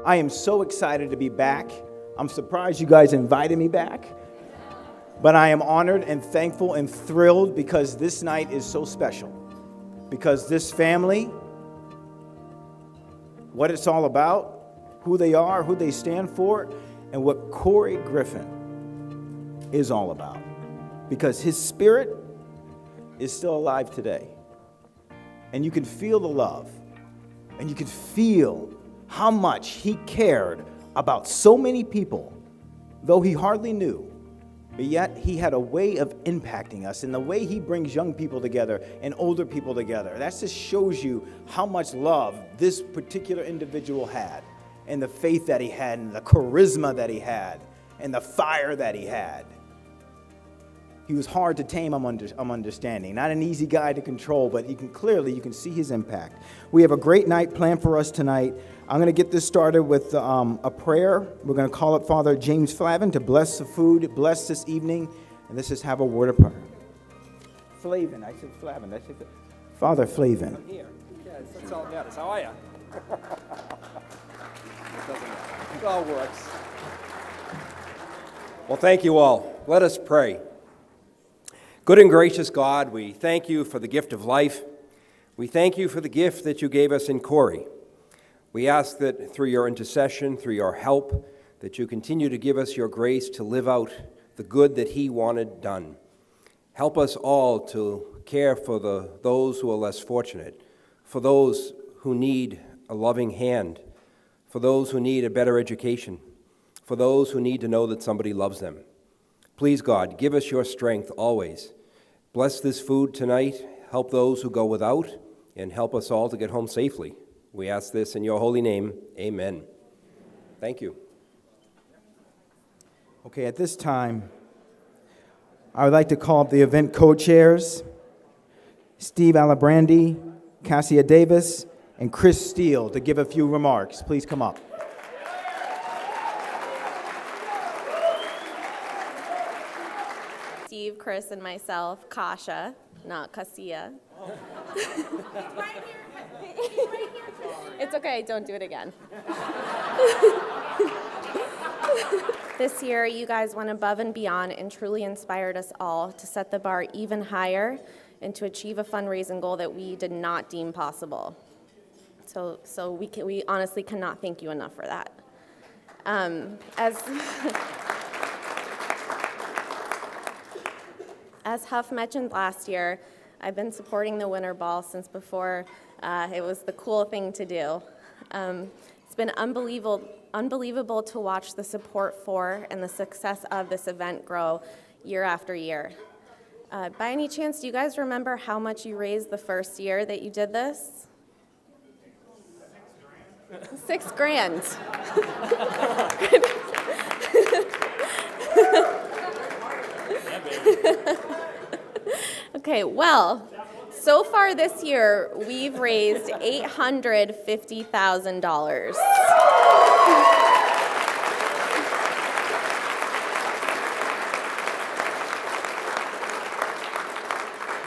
I am so excited to be back. I'm surprised you guys invited me back, but I am honored and thankful and thrilled because this night is so special. Because this family, what it's all about, who they are, who they stand for, and what Corey Griffin is all about. Because his spirit is still alive today. And you can feel the love, and you can feel how much he cared about so many people, though he hardly knew. But yet he had a way of impacting us, and the way he brings young people together and older people together. That just shows you how much love this particular individual had, and the faith that he had, and the charisma that he had, and the fire that he had. He was hard to tame, I'm understanding. Not an easy guy to control, but you can see his impact. We have a great night planned for us tonight. I'm going to get this started with a prayer. We're going to call up Father James Flavin to bless the food, bless this evening, and let's just have a word of prayer. Flavin, I said Flavin. Father Flavin. I'm here. Yeah, that's all that matters. How are you? It all works. Well, thank you all. Let us pray. Good and gracious God, we thank you for the gift of life. We thank you for the gift that you gave us in Corey. We ask that through your intercession, through your help, that you continue to give us your grace to live out the good that he wanted done. Help us all to care for those who are less fortunate, for those who need a loving hand, for those who need a better education, for those who need to know that somebody loves them. Please, God, give us your strength always. Bless this food tonight. Help those who go without, and help us all to get home safely. We ask this in your holy name. Amen. Thank you. Okay, at this time, I would like to call up the event co-chairs, Steve Alibrandi, Cassia Davis, and Chris Steele to give a few remarks. Please come up. Steve, Chris, and myself, Kasha, not Cassia. It's okay, don't do it again. This year, you guys went above and beyond and truly inspired us all to set the bar even higher and to achieve a fundraising goal that we did not deem possible. So we honestly cannot thank you enough for that. As Huff mentioned last year, I've been supporting the Winter Ball since before it was the cool thing to do. It's been unbelievable to watch the support for and the success of this event grow year after year. By any chance, do you guys remember how much you raised the first year that you did this? $6,000. Okay, well, so far this year, we've raised $850,000.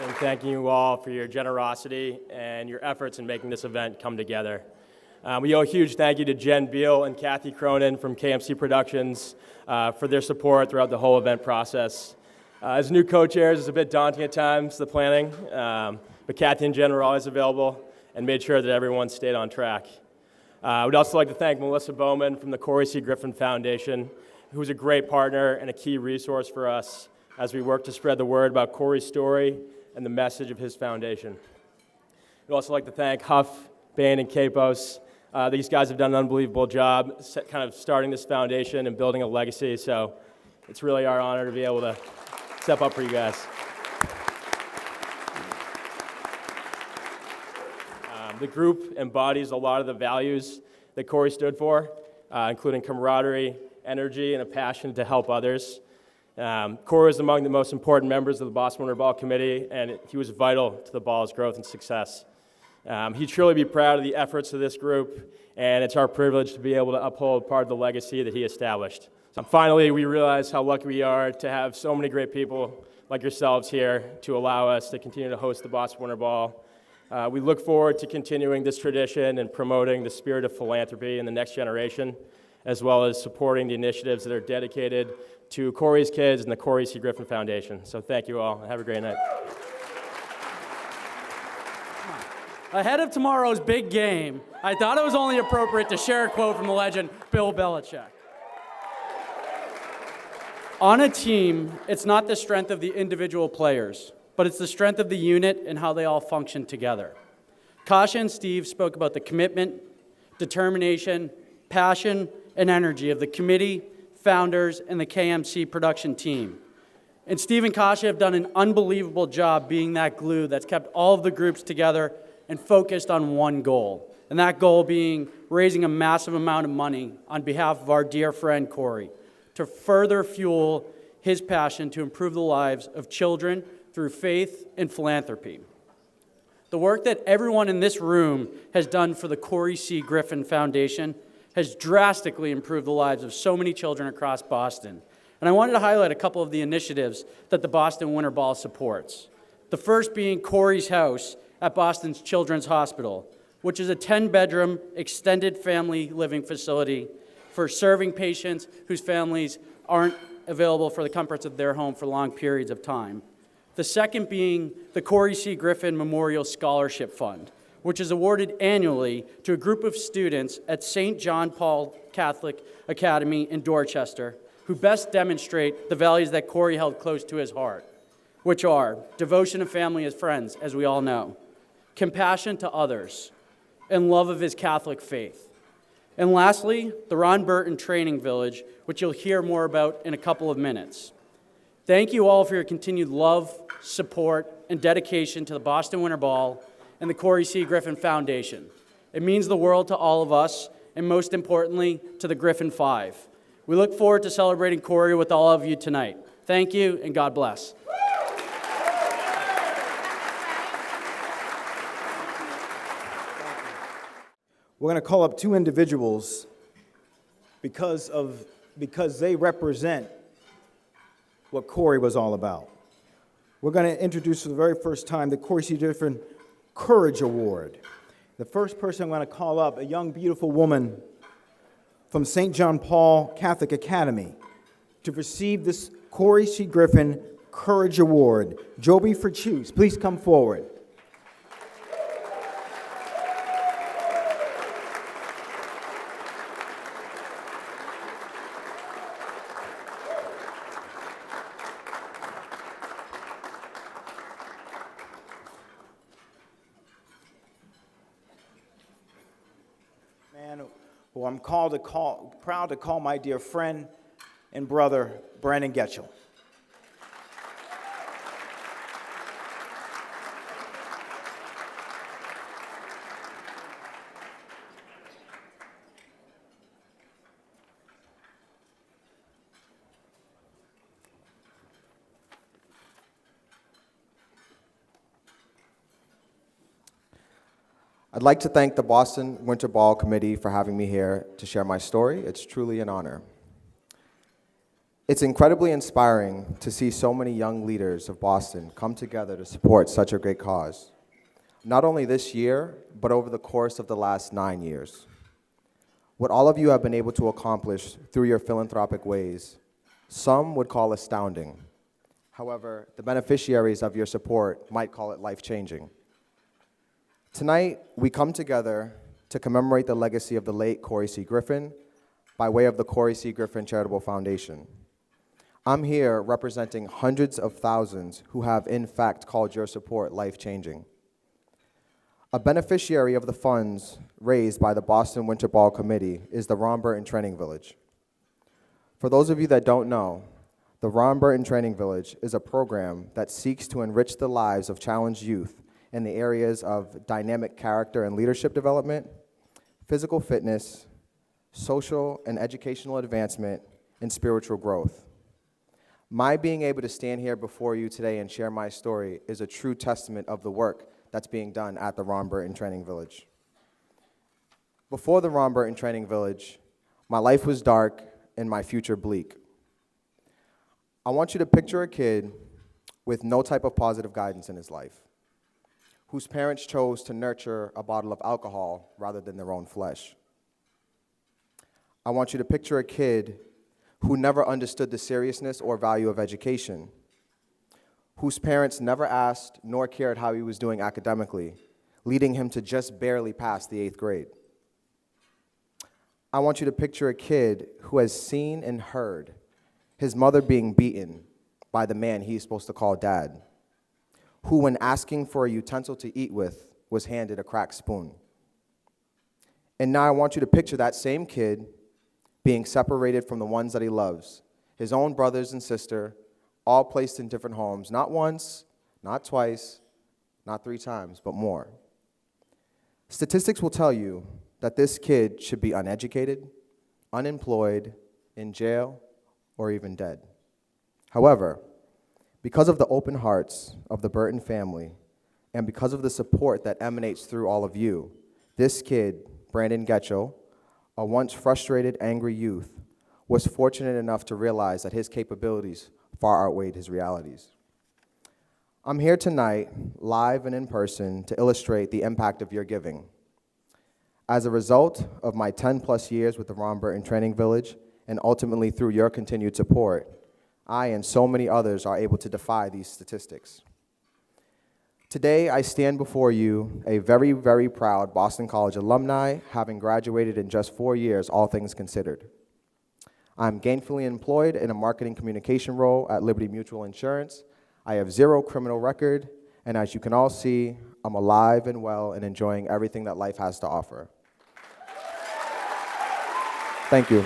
And thanking you all for your generosity and your efforts in making this event come together. We owe a huge thank you to Jen Beal and Kathy Cronin from KMC Productions for their support throughout the whole event process. As new co-chairs, it's a bit daunting at times, the planning, but Kathy and Jen were always available and made sure that everyone stayed on track. We'd also like to thank Melissa Bowman from the Corey C. Griffin Foundation, who was a great partner and a key resource for us as we work to spread the word about Corey's story and the message of his foundation. We'd also like to thank Huff, Bain, and Capos. These guys have done an unbelievable job kind of starting this foundation and building a legacy, so it's really our honor to be able to step up for you guys. The group embodies a lot of the values that Corey stood for, including camaraderie, energy, and a passion to help others. Corey was among the most important members of the Boston Winter Ball Committee, and he was vital to the ball's growth and success. He'd truly be proud of the efforts of this group, and it's our privilege to be able to uphold part of the legacy that he established. Finally, we realize how lucky we are to have so many great people like yourselves here to allow us to continue to host the Boston Winter Ball. We look forward to continuing this tradition and promoting the spirit of philanthropy in the next generation, as well as supporting the initiatives that are dedicated to Corey's kids and the Corey C. Griffin Foundation. So thank you all, and have a great night. Ahead of tomorrow's big game, I thought it was only appropriate to share a quote from the legend Bill Belichick. On a team, it's not the strength of the individual players, but it's the strength of the unit and how they all function together. Kasha and Steve spoke about the commitment, determination, passion, and energy of the committee, founders, and the KMC production team. And Steve and Kasha have done an unbelievable job being that glue that's kept all of the groups together and focused on one goal, and that goal being raising a massive amount of money on behalf of our dear friend Corey to further fuel his passion to improve the lives of children through faith and philanthropy. The work that everyone in this room has done for the Corey C. Griffin Foundation has drastically improved the lives of so many children across Boston. And I wanted to highlight a couple of the initiatives that the Boston Winter Ball supports. The first being Corey's House at Boston's Children's Hospital, which is a 10-bedroom extended family living facility for serving patients whose families aren't available for the comforts of their home for long periods of time. The second being the Corey C. Griffin Memorial Scholarship Fund, which is awarded annually to a group of students at St. John Paul Catholic Academy in Dorchester who best demonstrate the values that Corey held close to his heart, which are devotion to family as friends, as we all know, compassion to others, and love of his Catholic faith. And lastly, the Ron Burton Training Village, which you'll hear more about in a couple of minutes. Thank you all for your continued love, support, and dedication to the Boston Winter Ball and the Corey C. Griffin Foundation. It means the world to all of us, and most importantly, to the Griffin Five. We look forward to celebrating Corey with all of you tonight. Thank you, and God bless. We're going to call up two individuals because they represent what Corey was all about. We're going to introduce for the very first time the Corey C. Griffin Courage Award. The first person I'm going to call up, a young, beautiful woman from St. John Paul Catholic Academy, to receive this Corey C. Griffin Courage Award. Joby Ferchuse, please come forward. Man, who I'm proud to call my dear friend and brother, Brandon Getchell. I'd like to thank the Boston Winter Ball Committee for having me here to share my story. It's truly an honor. It's incredibly inspiring to see so many young leaders of Boston come together to support such a great cause, not only this year, but over the course of the last 9 years. What all of you have been able to accomplish through your philanthropic ways, some would call astounding. However, the beneficiaries of your support might call it life-changing. Tonight, we come together to commemorate the legacy of the late Corey C. Griffin by way of the Corey C. Griffin Charitable Foundation. I'm here representing hundreds of thousands who have in fact called your support life-changing. A beneficiary of the funds raised by the Boston Winter Ball Committee is the Ron Burton Training Village. For those of you that don't know, the Ron Burton Training Village is a program that seeks to enrich the lives of challenged youth in the areas of dynamic character and leadership development, physical fitness, social and educational advancement, and spiritual growth. My being able to stand here before you today and share my story is a true testament of the work that's being done at the Ron Burton Training Village. Before the Ron Burton Training Village, my life was dark and my future bleak. I want you to picture a kid with no type of positive guidance in his life. whose parents chose to nurture a bottle of alcohol rather than their own flesh. I want you to picture a kid who never understood the seriousness or value of education, whose parents never asked nor cared how he was doing academically, leading him to just barely pass the 8th grade. I want you to picture a kid who has seen and heard his mother being beaten by the man he's supposed to call dad, who, when asking for a utensil to eat with, was handed a cracked spoon. And now I want you to picture that same kid being separated from the ones that he loves, his own brothers and sister, all placed in different homes, not once, not twice, not 3 times, but more. Statistics will tell you that this kid should be uneducated, unemployed, in jail, or even dead. However, because of the open hearts of the Burton family, and because of the support that emanates through all of you, this kid, Brandon Getchell, a once frustrated, angry youth, was fortunate enough to realize that his capabilities far outweighed his realities. I'm here tonight, live and in person, to illustrate the impact of your giving. As a result of my 10-plus years with the Ron Burton Training Village, and ultimately through your continued support, I and so many others are able to defy these statistics. Today, I stand before you, a very, very proud Boston College alumni, having graduated in just 4 years, all things considered. I'm gainfully employed in a marketing communication role at Liberty Mutual Insurance. I have 0 criminal record, and as you can all see, I'm alive and well and enjoying everything that life has to offer. Thank you.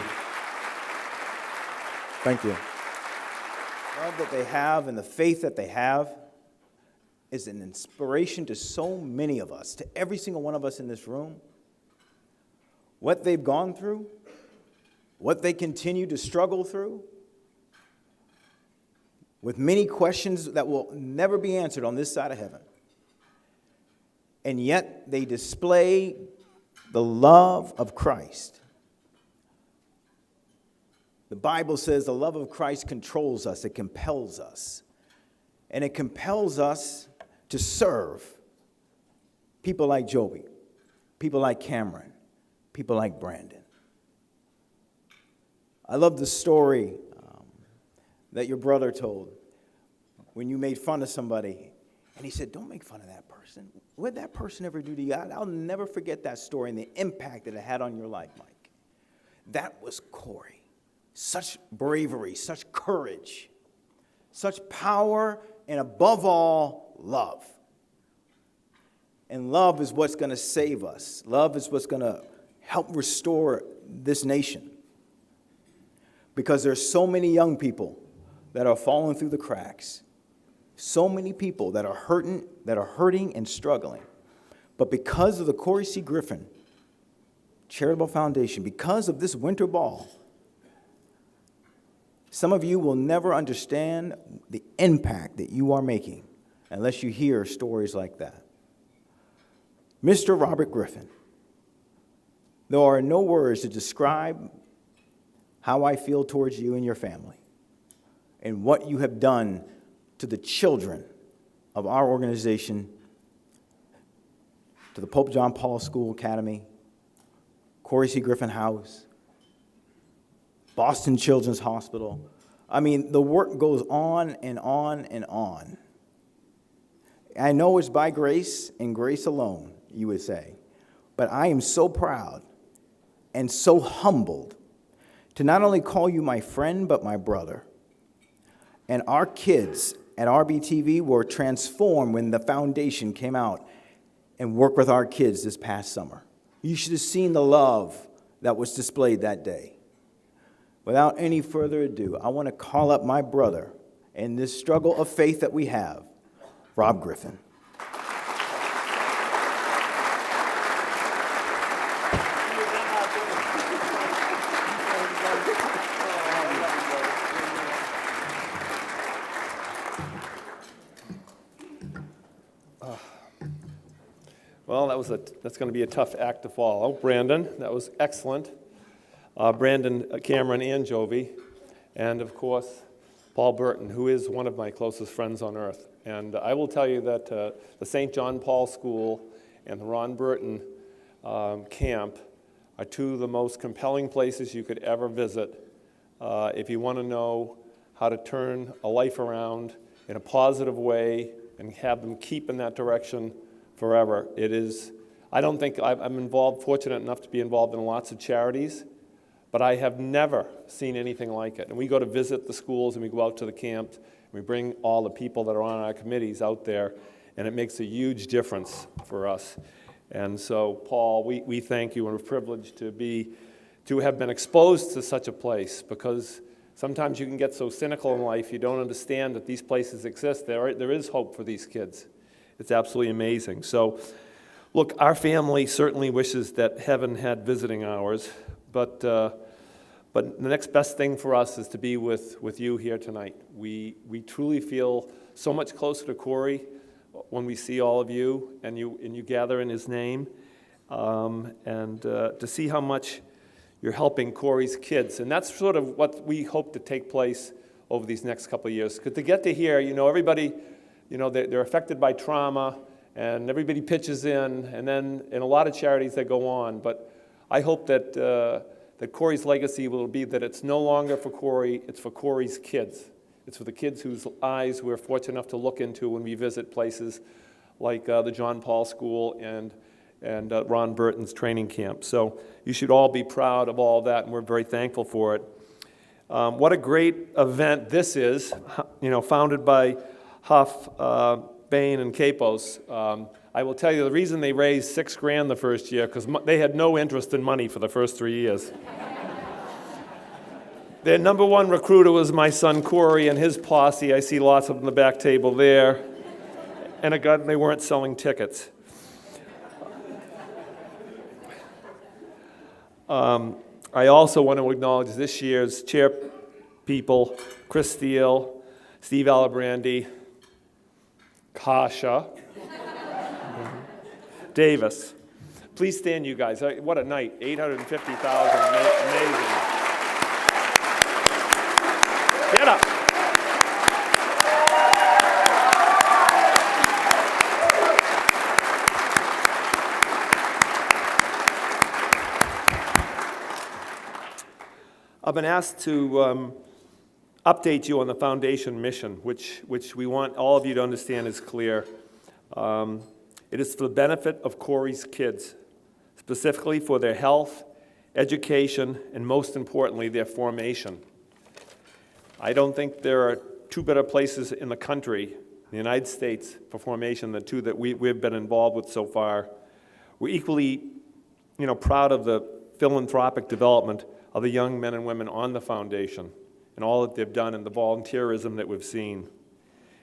Thank you. Love that they have and the faith that they have is an inspiration to so many of us, to every single one of us in this room. What they've gone through, what they continue to struggle through, with many questions that will never be answered on this side of heaven. And yet they display the love of Christ. The Bible says the love of Christ controls us, it compels us. And it compels us to serve people like Joby, people like Cameron, people like Brandon. I love the story that your brother told when you made fun of somebody. And he said, don't make fun of that person. What did that person ever do to you? I'll never forget that story and the impact that it had on your life, Mike. That was Corey. Such bravery, such courage, such power, and above all, love. And love is what's going to save us. Love is what's going to help restore this nation. Because there's so many young people that are falling through the cracks. So many people that are hurting and struggling. But because of the Corey C. Griffin Charitable Foundation, because of this winter ball, some of you will never understand the impact that you are making unless you hear stories like that. Mr. Robert Griffin, there are no words to describe how I feel towards you and your family and what you have done to the children of our organization, to the Pope John Paul School Academy, Corey C. Griffin House, Boston Children's Hospital. I mean, the work goes on and on and on. I know it's by grace and grace alone, you would say, but I am so proud and so humbled to not only call you my friend, but my brother. And our kids at RBTV were transformed when the foundation came out and worked with our kids this past summer. You should have seen the love that was displayed that day. Without any further ado, I want to call up my brother in this struggle of faith that we have, Rob Griffin. Well, that's going to be a tough act to follow. Brandon, that was excellent. Brandon, Cameron, and Jovi, and of course, Paul Burton, who is one of my closest friends on earth. And I will tell you that the St. John Paul School and the Ron Burton camp are two of the most compelling places you could ever visit if you want to know how to turn a life around in a positive way and have them keep in that direction forever. It is, I don't think I'm involved, fortunate enough to be involved in lots of charities, but I have never seen anything like it. And we go to visit the schools and we go out to the camps, and we bring all the people that are on our committees out there, and it makes a huge difference for us. And so, Paul, we thank you, and we're privileged to have been exposed to such a place, because sometimes you can get so cynical in life you don't understand that these places exist. There is hope for these kids. It's absolutely amazing. So, look, our family certainly wishes that heaven had visiting hours, but the next best thing for us is to be with you here tonight. We truly feel so much closer to Corey when we see all of you and you gather in his name, and to see how much you're helping Corey's kids. And that's sort of what we hope to take place over these next couple of years. Because to get to here, everybody, they're affected by trauma, and everybody pitches in, and then in a lot of charities they go on. But I hope that Corey's legacy will be that it's no longer for Corey, it's for Corey's kids. It's for the kids whose eyes we're fortunate enough to look into when we visit places like the John Paul School and Ron Burton's training camp. So you should all be proud of all that, and we're very thankful for it. What a great event this is, founded by Huff, Bain, and Capos. I will tell you the reason they raised $6,000 the first year, because they had no interest in money for the first 3 years. Their number one recruiter was my son Corey and his posse. I see lots of them on the back table there. And again, they weren't selling tickets. I also want to acknowledge this year's chair people, Chris Steele, Steve Alibrandi, Kasha, Davis. Please stand, you guys. What a night. 850,000. Amazing. Get up. I've been asked to update you on the foundation mission, which we want all of you to understand is clear. It is for the benefit of Corey's kids, specifically for their health, education, and most importantly, their formation. I don't think there are two better places in the country, in the United States, for formation than two that we've been involved with so far. We're equally, proud of the philanthropic development of the young men and women on the foundation and all that they've done and the volunteerism that we've seen.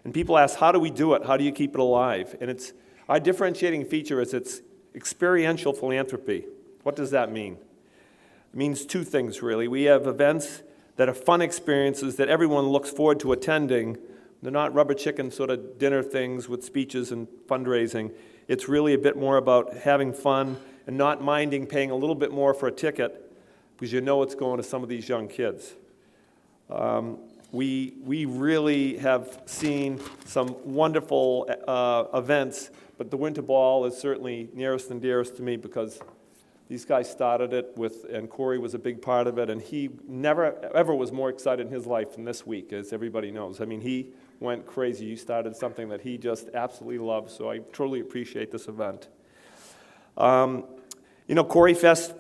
And people ask, how do we do it? How do you keep it alive? And our differentiating feature is it's experiential philanthropy. What does that mean? It means two things, really. We have events that are fun experiences that everyone looks forward to attending. They're not rubber chicken sort of dinner things with speeches and fundraising. It's really a bit more about having fun and not minding paying a little bit more for a ticket because it's going to some of these young kids. We really have seen some wonderful events, but the Winter Ball is certainly nearest and dearest to me because these guys started it and Corey was a big part of it, and he never, ever was more excited in his life than this week, as everybody knows. I mean, he went crazy. You started something that he just absolutely loves, so I truly appreciate this event. Corey Fest,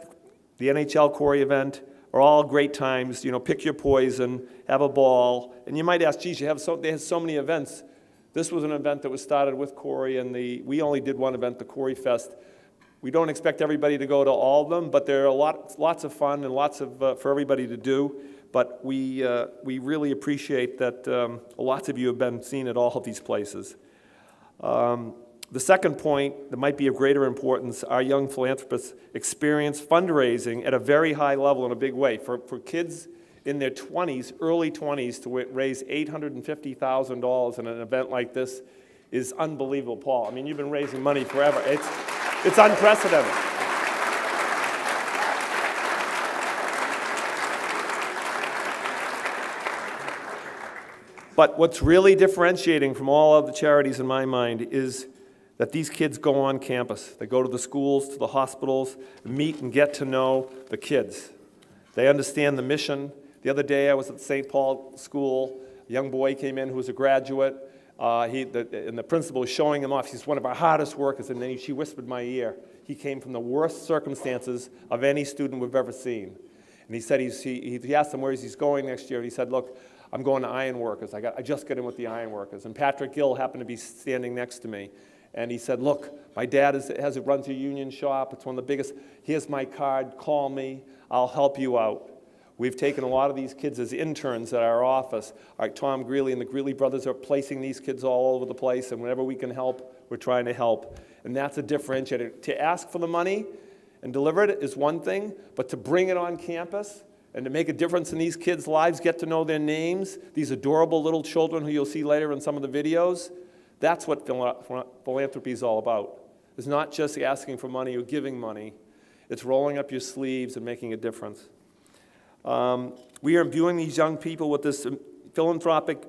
the NHL Corey event, are all great times. Pick your poison, have a ball. And you might ask, geez, they have so many events. This was an event that was started with Corey, and we only did one event, the Corey Fest. We don't expect everybody to go to all of them, but there are lots of fun and lots of for everybody to do. But we really appreciate that lots of you have been seen at all of these places. The second point that might be of greater importance, our young philanthropists experience fundraising at a very high level in a big way. For kids in their 20s, early 20s, to raise $850,000 in an event like this is unbelievable, Paul. I mean, you've been raising money forever. It's unprecedented. But what's really differentiating from all of the charities in my mind is that these kids go on campus. They go to the schools, to the hospitals, meet and get to know the kids. They understand the mission. The other day I was at St. Paul School. A young boy came in who was a graduate. And the principal was showing him off. He's one of our hardest workers. And then she whispered in my ear, he came from the worst circumstances of any student we've ever seen. And he said, he asked him where he's going next year. And he said, look, I'm going to Ironworkers. I just got in with the Ironworkers. And Patrick Gill happened to be standing next to me. And he said, look, my dad runs a union shop. It's one of the biggest. Here's my card. Call me. I'll help you out. We've taken a lot of these kids as interns at our office. Tom Greeley and the Greeley brothers are placing these kids all over the place, and whenever we can help, we're trying to help. And that's a differentiator. To ask for the money and deliver it is one thing, but to bring it on campus and to make a difference in these kids' lives, get to know their names, these adorable little children who you'll see later in some of the videos, that's what philanthropy is all about. It's not just asking for money or giving money. It's rolling up your sleeves and making a difference. We are imbuing these young people with this philanthropic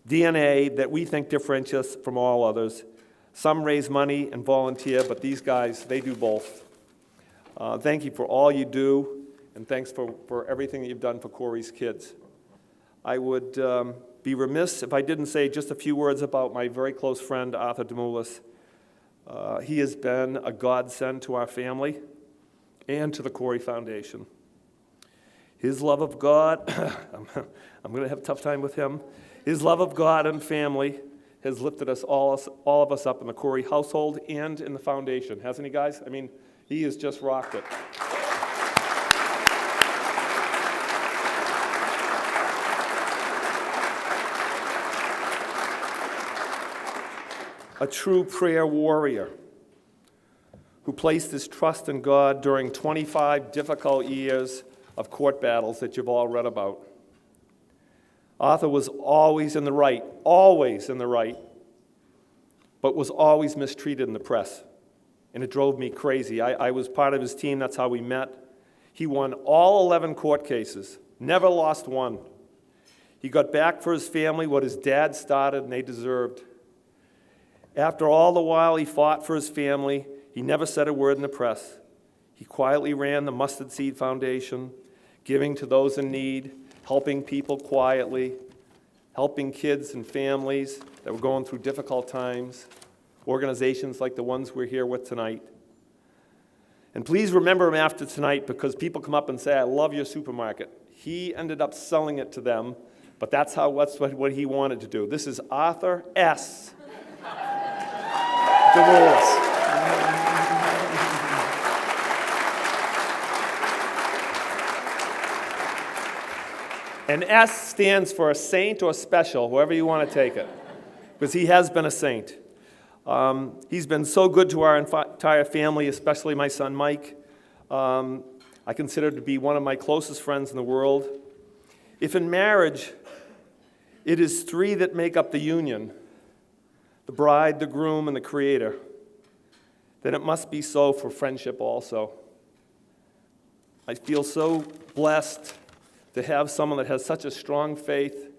DNA that we think differentiates us from all others. Some raise money and volunteer, but these guys, they do both. Thank you for all you do, and thanks for everything that you've done for Corey's kids. I would be remiss if I didn't say just a few words about my very close friend, Arthur Demoulas. He has been a godsend to our family and to the Corey Foundation. His love of God, I'm going to have a tough time with him. His love of God and family has lifted us all of us up in the Corey household and in the foundation. Hasn't he, guys? I mean, he has just rocked it. A true prayer warrior who placed his trust in God during 25 difficult years of court battles that you've all read about. Arthur was always in the right, but was always mistreated in the press. And it drove me crazy. I was part of his team, that's how we met. He won all 11 court cases, never lost one. He got back for his family what his dad started and they deserved. After all the while he fought for his family, he never said a word in the press. He quietly ran the Mustard Seed Foundation, giving to those in need, helping people quietly, helping kids and families that were going through difficult times, organizations like the ones we're here with tonight. And please remember him after tonight, because people come up and say, I love your supermarket. He ended up selling it to them, but that's what he wanted to do. This is Arthur S. Demoulas. And S stands for a saint or special, however you want to take it, because he has been a saint. He's been so good to our entire family, especially my son Mike. I consider him to be one of my closest friends in the world. If in marriage it is three that make up the union, the bride, the groom, and the Creator, then it must be so for friendship also. I feel so blessed to have someone that has such a strong faith,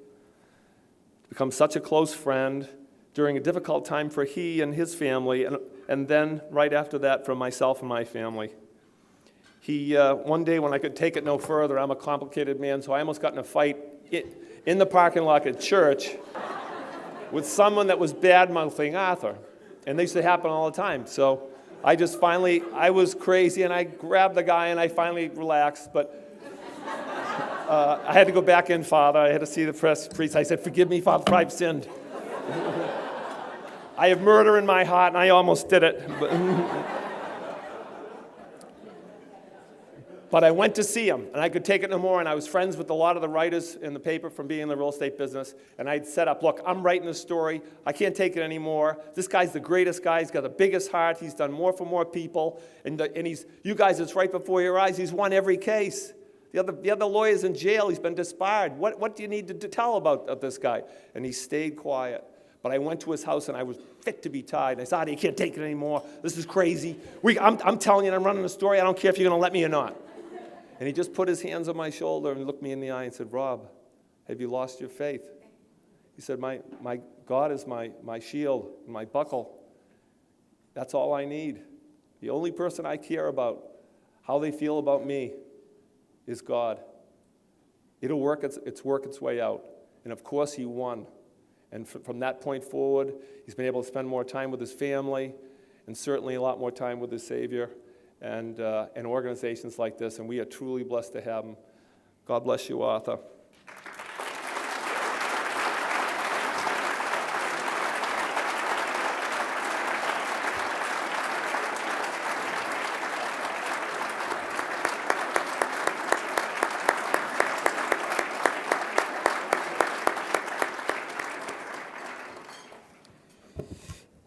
become such a close friend during a difficult time for he and his family, and then right after that for myself and my family. One day when I could take it no further, I'm a complicated man, so I almost got in a fight in the parking lot at church with someone that was bad-mouthing Arthur. And they used to happen all the time. So I was crazy, and I grabbed the guy, and I finally relaxed, but I had to go back in, Father. I had to see the priest. I said, forgive me, Father, for I've sinned. I have murder in my heart, and I almost did it. But I went to see him, and I could take it no more, and I was friends with a lot of the writers in the paper from being in the real estate business, and I'd set up, look, I'm writing this story. I can't take it anymore. This guy's the greatest guy. He's got the biggest heart. He's done more for more people, and you guys, it's right before your eyes. He's won every case. The other lawyer's in jail. He's been disbarred. What do you need to tell about this guy? And he stayed quiet. But I went to his house, and I was fit to be tied. I said, I can't take it anymore. This is crazy. I'm telling you, I'm running a story. I don't care if you're going to let me or not. And he just put his hands on my shoulder and looked me in the eye and said, Rob, have you lost your faith? He said, my God is my shield, my buckle. That's all I need. The only person I care about, how they feel about me, is God. It'll work its way out. And of course, he won. And from that point forward, he's been able to spend more time with his family, and certainly a lot more time with his Savior, and organizations like this. And we are truly blessed to have him. God bless you, Arthur.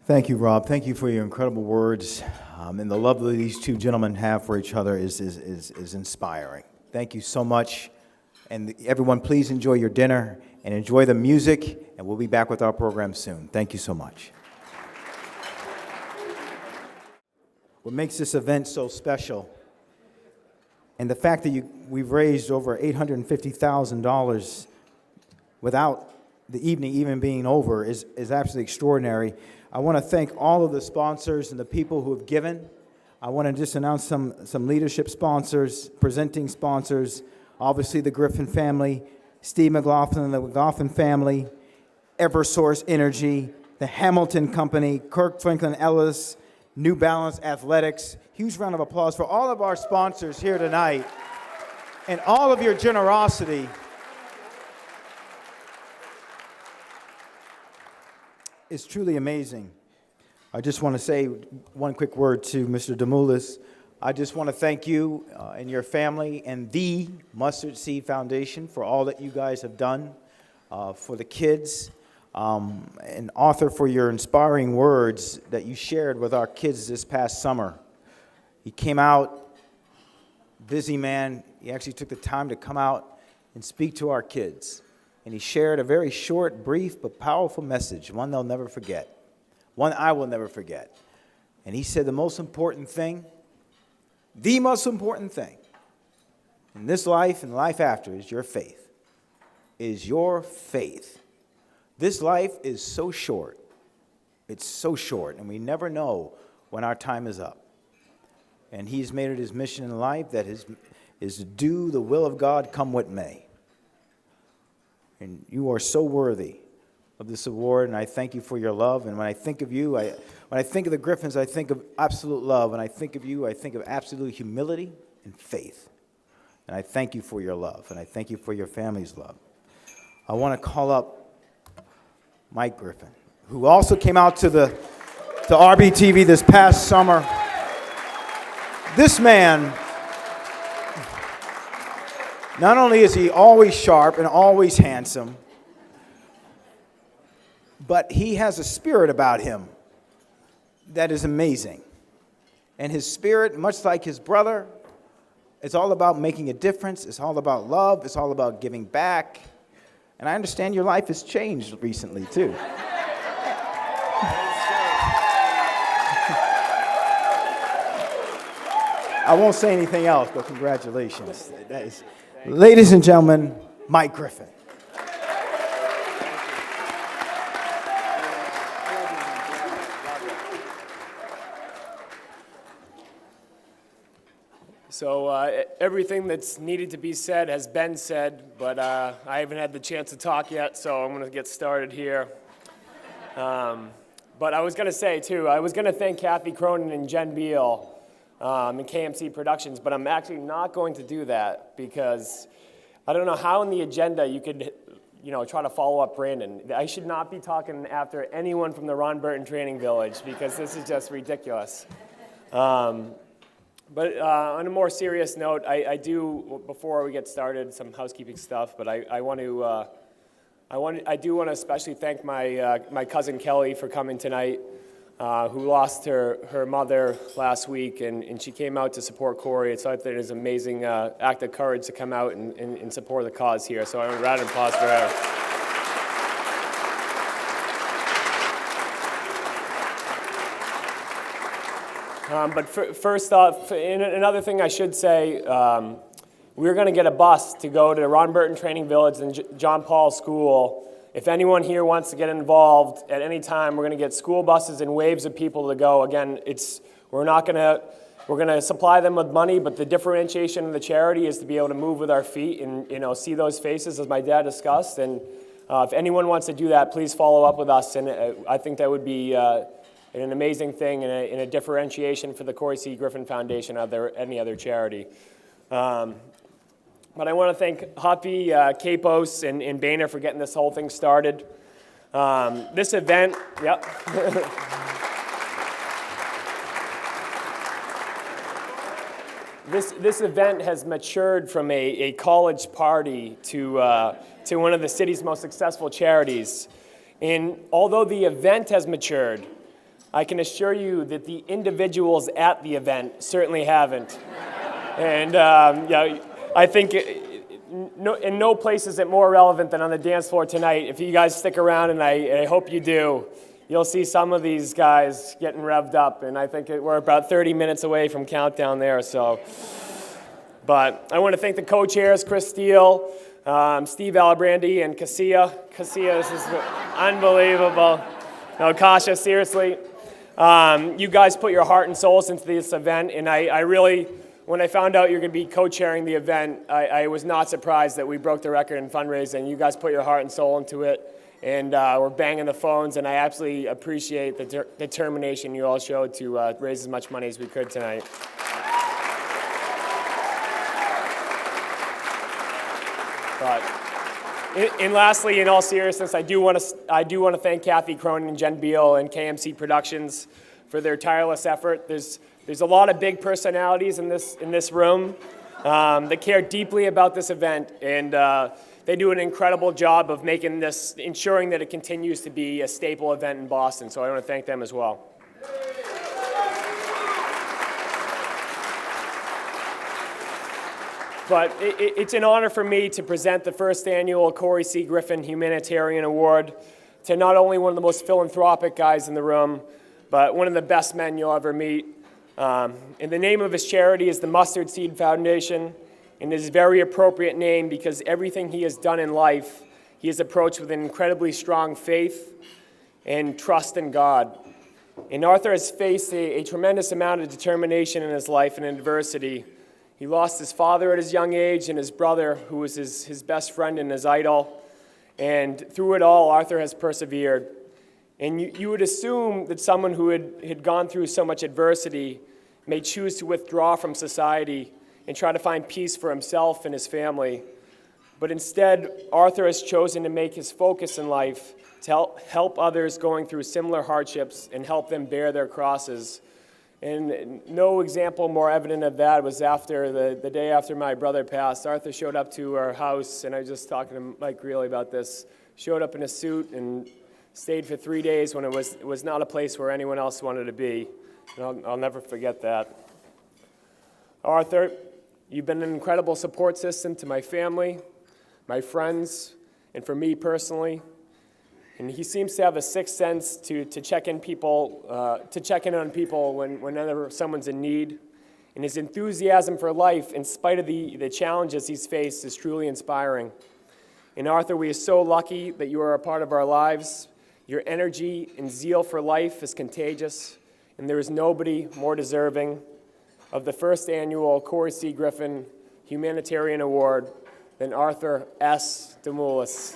Thank you, Rob. Thank you for your incredible words. And the love that these two gentlemen have for each other is inspiring. Thank you so much. And everyone, please enjoy your dinner and enjoy the music. And we'll be back with our program soon. Thank you so much. What makes this event so special, and the fact that we've raised over $850,000 without the evening even being over is absolutely extraordinary. I want to thank all of the sponsors and the people who have given. I want to just announce some leadership sponsors, presenting sponsors, obviously the Griffin family, Steve McLaughlin and the McLaughlin family, Eversource Energy, the Hamilton Company, Kirk Franklin Ellis, New Balance Athletics. Huge round of applause for all of our sponsors here tonight and all of your generosity. It's truly amazing. I just want to say one quick word to Mr. Demoulas. I just want to thank you and your family and the Mustard Seed Foundation for all that you guys have done for the kids. And Arthur, for your inspiring words that you shared with our kids this past summer. He came out, busy man. He actually took the time to come out and speak to our kids. And he shared a very short, brief, but powerful message, one they'll never forget, one I will never forget. And he said the most important thing in this life and life after is your faith. Is your faith. This life is so short. It's so short, and we never know when our time is up. And he's made it his mission in life that is to do the will of God come what may. And you are so worthy of this award, and I thank you for your love. And when I think of you, when I think of the Griffins, I think of absolute love. When I think of you, I think of absolute humility and faith. And I thank you for your love, and I thank you for your family's love. I want to call up Mike Griffin, who also came out to RBTV this past summer. This man, not only is he always sharp and always handsome, but he has a spirit about him that is amazing. And his spirit, much like his brother, it's all about making a difference. It's all about love. It's all about giving back. And I understand your life has changed recently, too. I won't say anything else, but congratulations. Ladies and gentlemen, Mike Griffin. So everything that's needed to be said has been said, but I haven't had the chance to talk yet, so I'm going to get started here. But I was going to say, too, I was going to thank Kathy Cronin and Jen Beal and KMC Productions, but I'm actually not going to do that because I don't know how in the agenda you could try to follow up Brandon. I should not be talking after anyone from the Ron Burton Training Village because this is just ridiculous. But on a more serious note, I do, before we get started, some housekeeping stuff, but I do want to especially thank my cousin Kelly for coming tonight, who lost her mother last week, and she came out to support Corey. So I think it is an amazing act of courage to come out and support the cause here. So I would round of applause for her. But first off, another thing I should say, we're going to get a bus to go to Ron Burton Training Village and John Paul School if anyone here wants to get involved at any time, we're going to get school buses and waves of people to go. Again, we're going to supply them with money, but the differentiation of the charity is to be able to move with our feet and see those faces, as my dad discussed. And if anyone wants to do that, please follow up with us. And I think that would be an amazing thing and a differentiation for the Corey C. Griffin Foundation out there any other charity. But I want to thank Hoppy, Capos, and Boehner for getting this whole thing started. This event, yep. This event has matured from a college party to one of the city's most successful charities. And although the event has matured, I can assure you that the individuals at the event certainly haven't. And I think in no place is it more relevant than on the dance floor tonight. If you guys stick around, and I hope you do, you'll see some of these guys getting revved up, and I think we're about 30 minutes away from countdown there. So, but I want to thank the co-chairs, Chris Steele, Steve Alibrandi, and Cassia. Cassia, this is unbelievable. No, Kasha, seriously. You guys put your heart and souls into this event, and I really, when I found out you're going to be co-chairing the event, I was not surprised that we broke the record in fundraising. You guys put your heart and soul into it. And we're banging the phones, and I absolutely appreciate the determination you all showed to raise as much money as we could tonight. But, and lastly, in all seriousness, I do want to thank Kathy Cronin and Jen Beal and KMC Productions for their tireless effort. There's a lot of big personalities in this room that care deeply about this event, and they do an incredible job of ensuring that it continues to be a staple event in Boston, so I want to thank them as well. But it's an honor for me to present the first annual Corey C. Griffin Humanitarian Award to not only one of the most philanthropic guys in the room, but one of the best men you'll ever meet. And the name of his charity is the Mustard Seed Foundation. And his very appropriate name because everything he has done in life, he has approached with an incredibly strong faith and trust in God. And Arthur has faced a tremendous amount of determination in his life and adversity. He lost his father at his young age and his brother, who was his best friend and his idol. And through it all, Arthur has persevered. And you would assume that someone who had gone through so much adversity may choose to withdraw from society and try to find peace for himself and his family. But instead, Arthur has chosen to make his focus in life to help others going through similar hardships and help them bear their crosses. And no example more evident of that was after the day after my brother passed. Arthur showed up to our house, and I was just talking to Mike Greeley about this, showed up in a suit and stayed for 3 days when it was not a place where anyone else wanted to be. And I'll never forget that. Arthur, you've been an incredible support system to my family, my friends, and for me personally. And he seems to have a sixth sense to check in on people whenever someone's in need. And his enthusiasm for life, in spite of the challenges he's faced, is truly inspiring. And Arthur, we are so lucky that you are a part of our lives. Your energy and zeal for life is contagious, and there is nobody more deserving of the first annual Corey C. Griffin Humanitarian Award than Arthur S. Demoulas.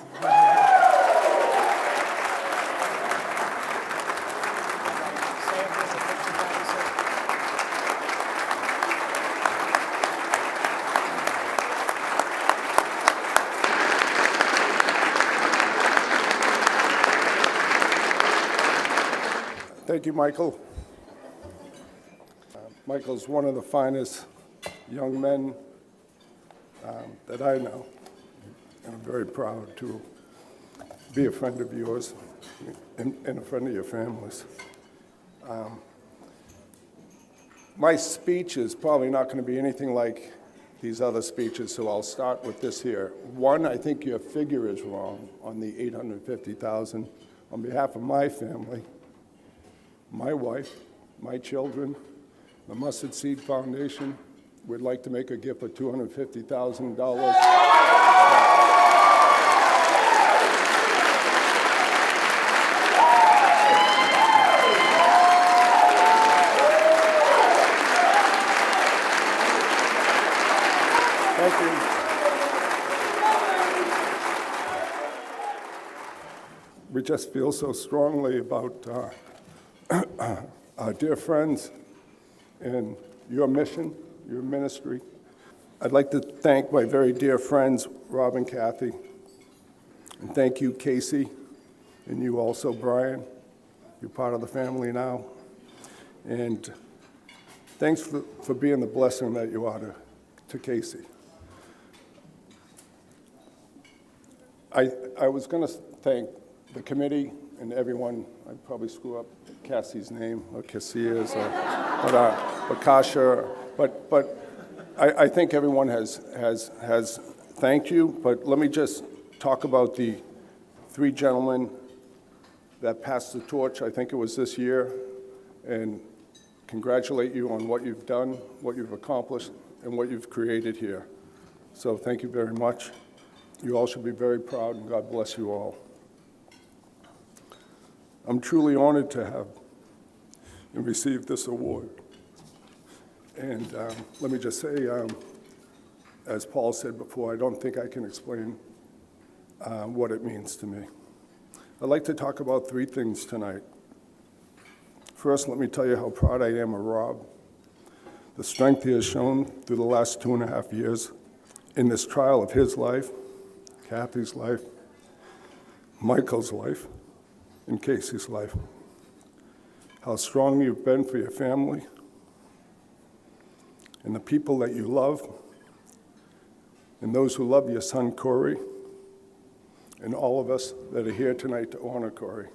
Thank you, Michael. Michael's one of the finest young men that I know, and I'm very proud to be a friend of yours and a friend of your families. My speech is probably not going to be anything like these other speeches, so I'll start with this here. One, I think your figure is wrong on the $850,000. On behalf of my family, my wife, my children, the Mustard Seed Foundation would like to make a gift of $250,000. Thank you. We just feel so strongly about our dear friends and your mission, your ministry. I'd like to thank my very dear friends, Rob and Kathy. And thank you, Casey, and you also, Brian. You're part of the family now. And thanks for being the blessing that you are to Casey. I was going to thank the committee and everyone. I'd probably screw up Cassie's name, or Casillas, or Kasha, but I think everyone has thanked you. But let me just talk about the three gentlemen that passed the torch. I think it was this year, and congratulate you on what you've done, what you've accomplished, and what you've created here. So thank you very much. You all should be very proud, and God bless you all. I'm truly honored to have and receive this award. And let me just say, as Paul said before, I don't think I can explain what it means to me. I'd like to talk about three things tonight. First, let me tell you how proud I am of Rob, the strength he has shown through the last 2.5 years in this trial of his life, Kathy's life, Michael's life, and Casey's life. How strong you've been for your family and the people that you love, and those who love your son, Corey, and all of us that are here tonight to honor Corey.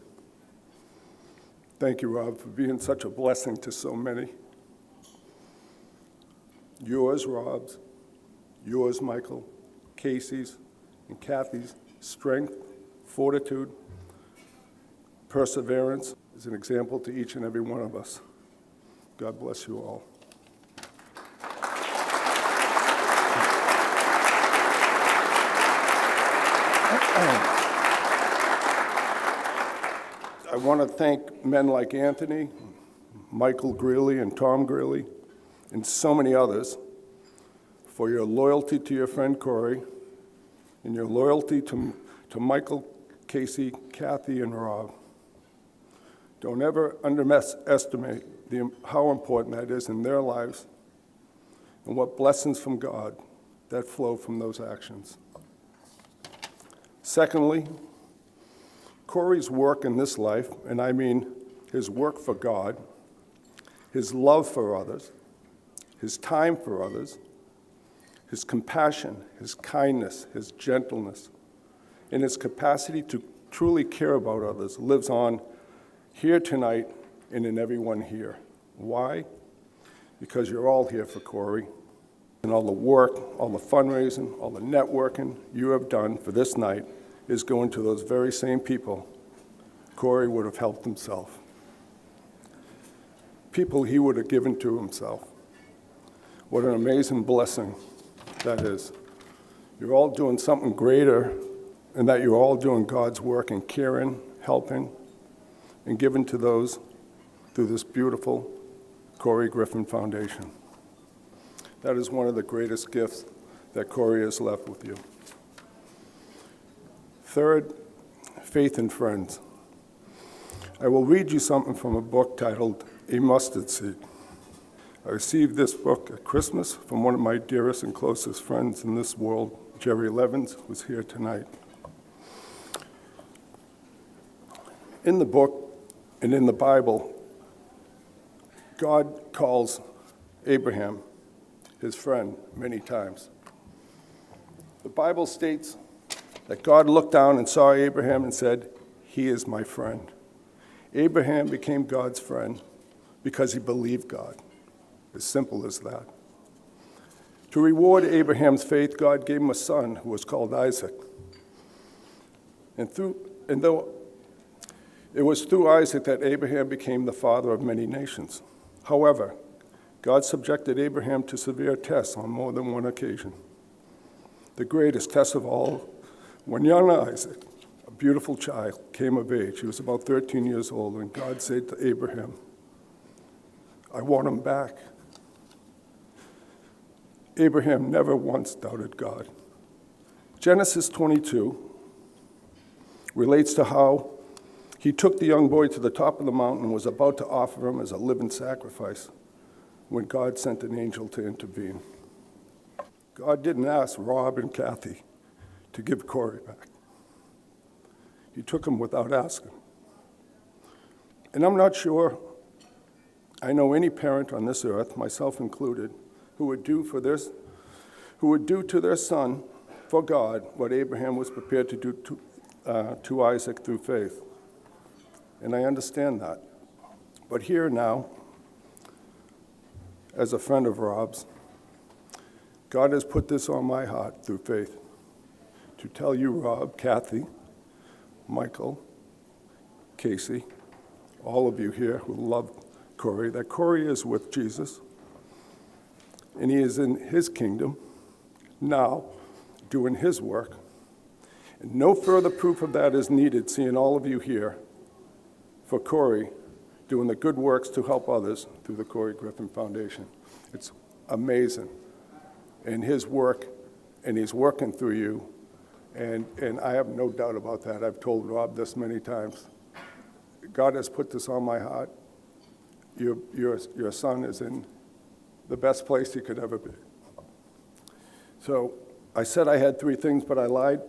Thank you, Rob, for being such a blessing to so many. Yours, Rob's, yours, Michael, Casey's, and Kathy's strength, fortitude, perseverance is an example to each and every one of us. God bless you all. I want to thank men like Anthony, Michael Greeley, and Tom Greeley, and so many others for your loyalty to your friend Corey and your loyalty to Michael, Casey, Kathy, and Rob. Don't ever underestimate how important that is in their lives and what blessings from God that flow from those actions. Secondly, Corey's work in this life, and I mean his work for God, his love for others, his time for others, his compassion, his kindness, his gentleness, and his capacity to truly care about others lives on here tonight and in everyone here. Why? Because you're all here for Corey, and all the work, all the fundraising, all the networking you have done for this night is going to those very same people Corey would have helped himself. People he would have given to himself. What an amazing blessing that is. You're all doing something greater, and that you're all doing God's work and caring, helping, and giving to those through this beautiful Corey Griffin Foundation. That is one of the greatest gifts that Corey has left with you. Third, faith and friends. I will read you something from a book titled A Mustard Seed. I received this book at Christmas from one of my dearest and closest friends in this world, Jerry Levins, who's here tonight. In the book and in the Bible, God calls Abraham his friend many times. The Bible states that God looked down and saw Abraham and said, "He is my friend." Abraham became God's friend because he believed God. As simple as that. To reward Abraham's faith, God gave him a son who was called Isaac. And though it was through Isaac that Abraham became the father of many nations. However, God subjected Abraham to severe tests on more than one occasion. The greatest test of all, when young Isaac, a beautiful child, came of age. He was about 13 years old, and God said to Abraham, "I want him back." Abraham never once doubted God. Genesis 22 relates to how he took the young boy to the top of the mountain and was about to offer him as a living sacrifice when God sent an angel to intervene. God didn't ask Rob and Kathy to give Corey back. He took him without asking. And I'm not sure I know any parent on this earth, myself included, who would do to their son for God what Abraham was prepared to do to Isaac through faith. And I understand that. But here now, as a friend of Rob's, God has put this on my heart through faith to tell you, Rob, Kathy, Michael, Casey, all of you here who love Corey, that Corey is with Jesus, and he is in his kingdom now, doing his work. And no further proof of that is needed, seeing all of you here, for Corey doing the good works to help others through the Corey Griffin Foundation. It's amazing. And his work, and he's working through you, and I have no doubt about that. I've told Rob this many times. God has put this on my heart. Your son is in the best place he could ever be. So I said I had 3 things, but I lied.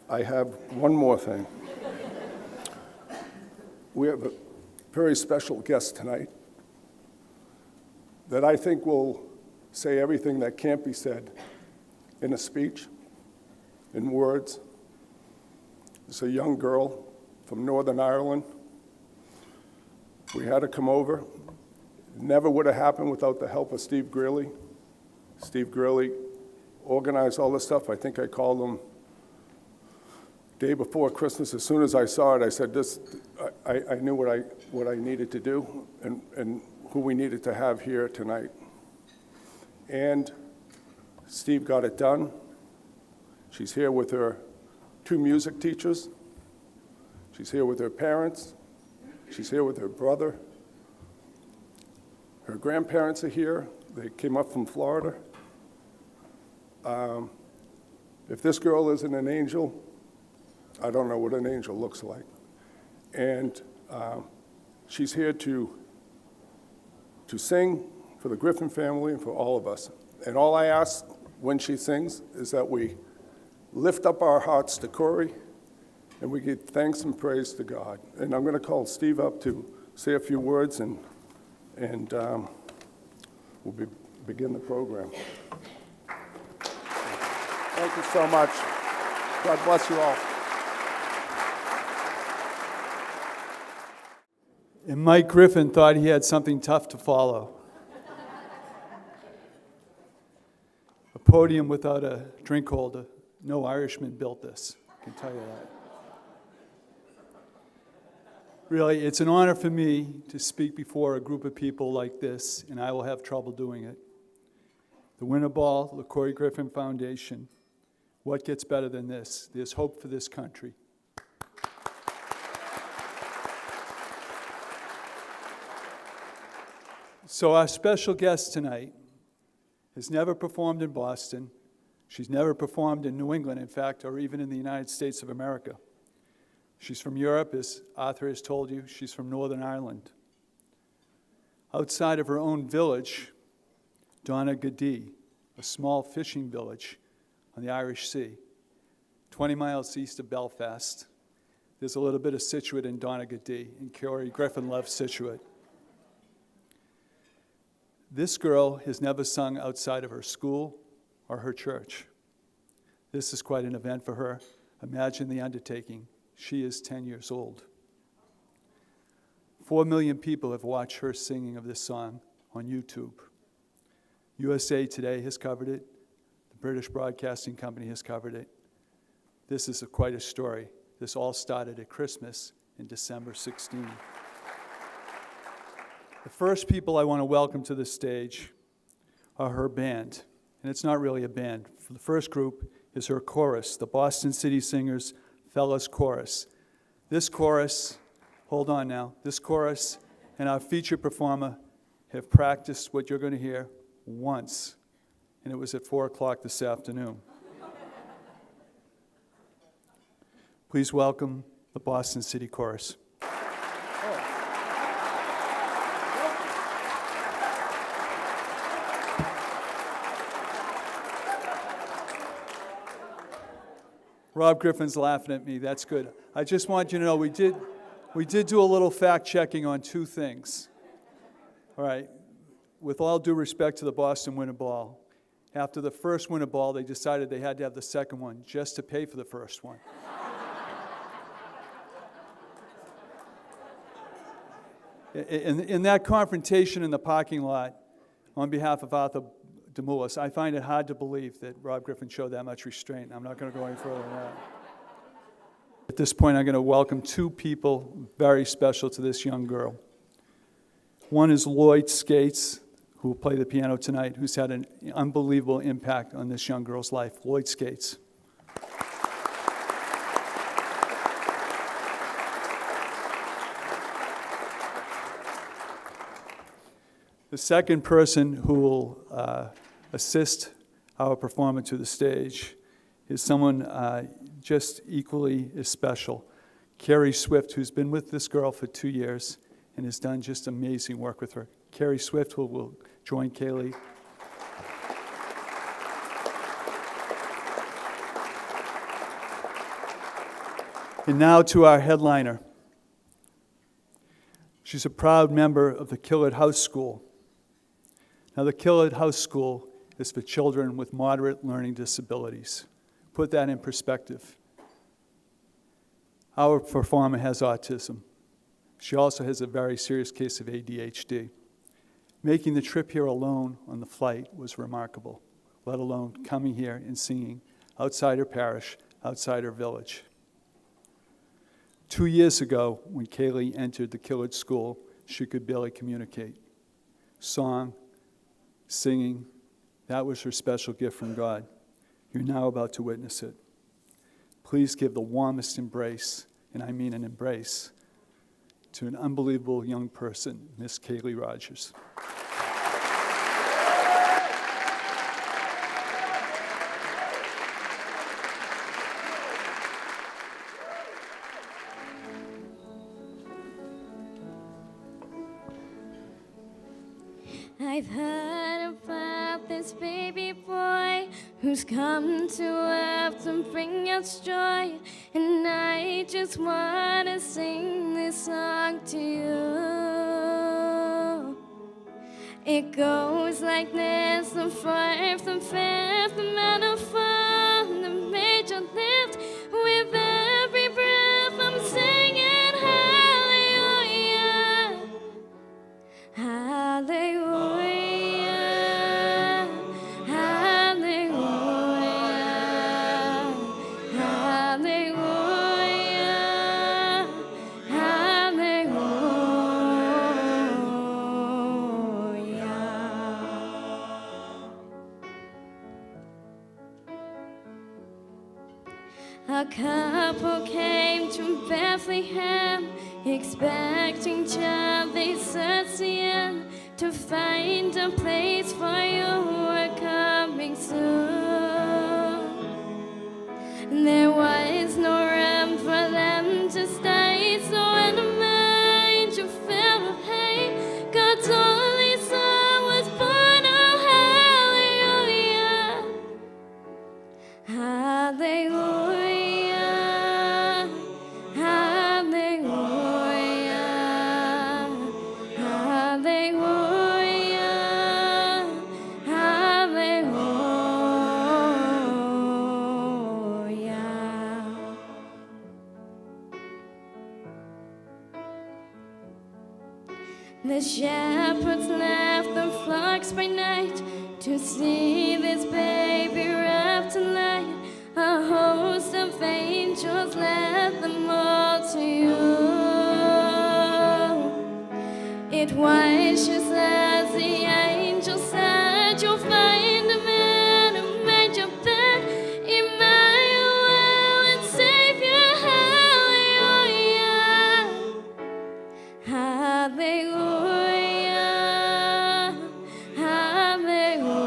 I have one more thing. We have a very special guest tonight that I think will say everything that can't be said in a speech, in words. It's a young girl from Northern Ireland. We had her come over. It never would have happened without the help of Steve Greeley. Steve Greeley organized all this stuff. I think I called him day before Christmas. As soon as I saw it, I said, I knew what I needed to do and who we needed to have here tonight. And Steve got it done. She's here with her 2 music teachers. She's here with her parents. She's here with her brother. Her grandparents are here. They came up from Florida. If this girl isn't an angel, I don't know what an angel looks like. And she's here to sing for the Griffin family and for all of us. And all I ask when she sings is that we lift up our hearts to Corey and we give thanks and praise to God. And I'm going to call Steve up to say a few words, and we'll begin the program. Thank you so much. God bless you all. And Mike Griffin thought he had something tough to follow. A podium without a drink holder. No Irishman built this, I can tell you that. Really, it's an honor for me to speak before a group of people like this, and I will have trouble doing it. The Winter Ball, the Corey Griffin Foundation. What gets better than this? There's hope for this country. So our special guest tonight has never performed in Boston. She's never performed in New England, in fact, or even in the United States of America. She's from Europe, as Arthur has told you. She's from Northern Ireland. Outside of her own village, Donaghadee, a small fishing village on the Irish Sea, 20 miles east of Belfast. There's a little bit of Scituate in Donaghadee, and Corey Griffin loves Scituate. This girl has never sung outside of her school or her church. This is quite an event for her. Imagine the undertaking. She is 10 years old. 4 million people have watched her singing of this song on YouTube. USA Today has covered it. The British Broadcasting Company has covered it. This is quite a story. This all started at Christmas in December 16. The first people I want to welcome to the stage are her band. And it's not really a band. The first group is her chorus, the Boston City Singers Fellas Chorus. This chorus, hold on now, this chorus and our featured performer have practiced what you're going to hear once and it was at 4 o'clock this afternoon. Please welcome the Boston City Chorus. Rob Griffin's laughing at me. That's good. I just want you to know we did do a little fact checking on two things. All right. With all due respect to the Boston Winter Ball, after the first Winter Ball, they decided they had to have the second one just to pay for the first one. In that confrontation in the parking lot, on behalf of Arthur Demoulas, I find it hard to believe that Rob Griffin showed that much restraint. I'm not going to go any further than that. At this point, I'm going to welcome two people very special to this young girl. One is Lloyd Skates, who will play the piano tonight, who's had an unbelievable impact on this young girl's life. Lloyd Skates. The second person who will assist our performer to the stage is someone just equally as special. Carrie Swift, who's been with this girl for 2 years and has done just amazing work with her. Carrie Swift will join Kaylee. And now to our headliner. She's a proud member of the Killard House School. Now, the Killard House School is for children with moderate learning disabilities. Put that in perspective. Our performer has autism. She also has a very serious case of ADHD. Making the trip here alone on the flight was remarkable, let alone coming here and singing outside her parish, outside her village. 2 years ago, when Kaylee entered the Killard School, she could barely communicate. Song, singing, that was her special gift from God. You're now about to witness it. Please give the warmest embrace, and I mean an embrace, to an unbelievable young person, Miss Kaylee Rogers. I've heard about this baby boy who's come to earth to bring us joy, and I just want to sing this song to you. It goes like this: the fourth, the fifth, the minor fall, the major lift. With every breath I'm singing hallelujah, hallelujah. A couple came to Bethlehem, expecting child they searching to find a place for you were coming soon. There was no room for them to stay, so in a manger filled with hay, God's only Son was born. Oh, hallelujah, hallelujah. The shepherds left the flocks by night to see this baby wrapped in light. A host of angels led them all to you. It was just as the angel said, you'll find a man who made your bed, Emmanuel and Savior. Hallelujah, hallelujah, hallelujah,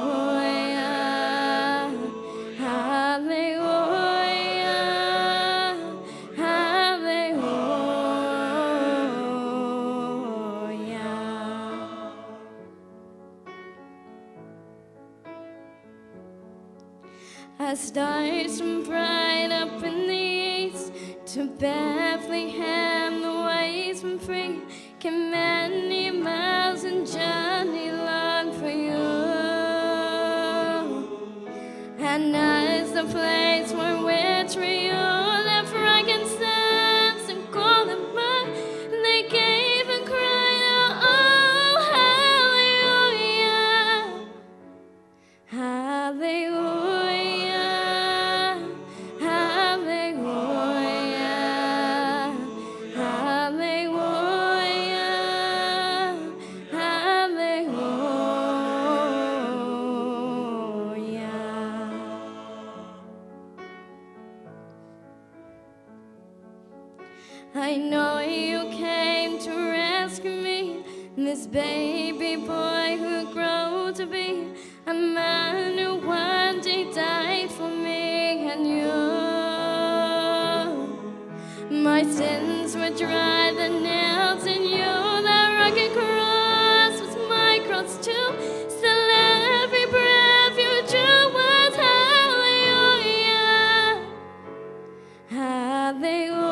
as stars from bright up in the east, to Bethlehem the ways from free, came many miles and journey long for you. And as the place where which we all have frankincense and gold and myrrh, they gave and cried out, oh, hallelujah, hallelujah, hallelujah, hallelujah, hallelujah. I know you came to rescue me, this baby boy who grew to be a man who one day died for me and you. My sins were dry, the nails in you, that rugged cross was my cross too. Still every breath you drew was hallelujah, hallelujah,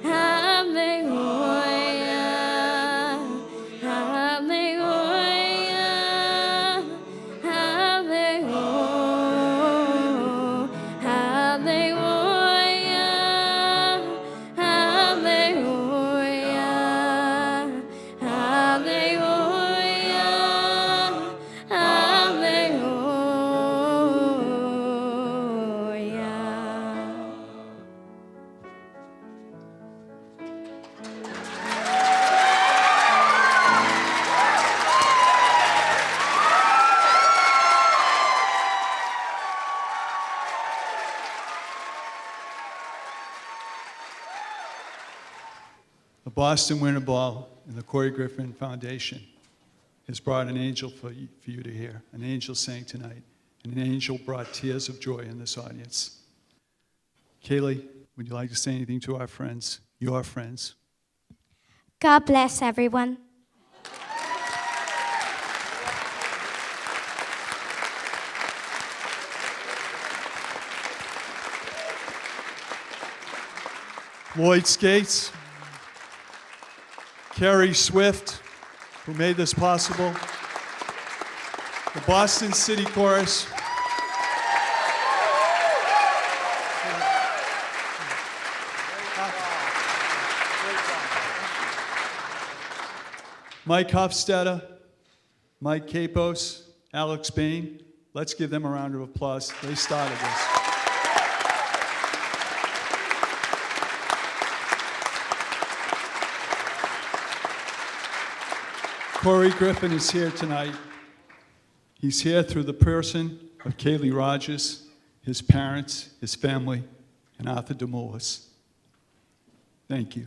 hallelujah, hallelujah, hallelujah, hallelujah, hallelujah, hallelujah. The Boston Winter Ball and the Corey Griffin Foundation has brought an angel for you to hear. An angel sang tonight, and an angel brought tears of joy in this audience. Kaylee, would you like to say anything to our friends, your friends? God bless everyone. Lloyd Skates, Carrie Swift, who made this possible, the Boston City Chorus, Mike Hofstadter, Mike Capos, Alex Bain. Let's give them a round of applause. They started this. Corey Griffin is here tonight. He's here through the person of Kaylee Rogers, his parents, his family, and Arthur DeMoulis. Thank you.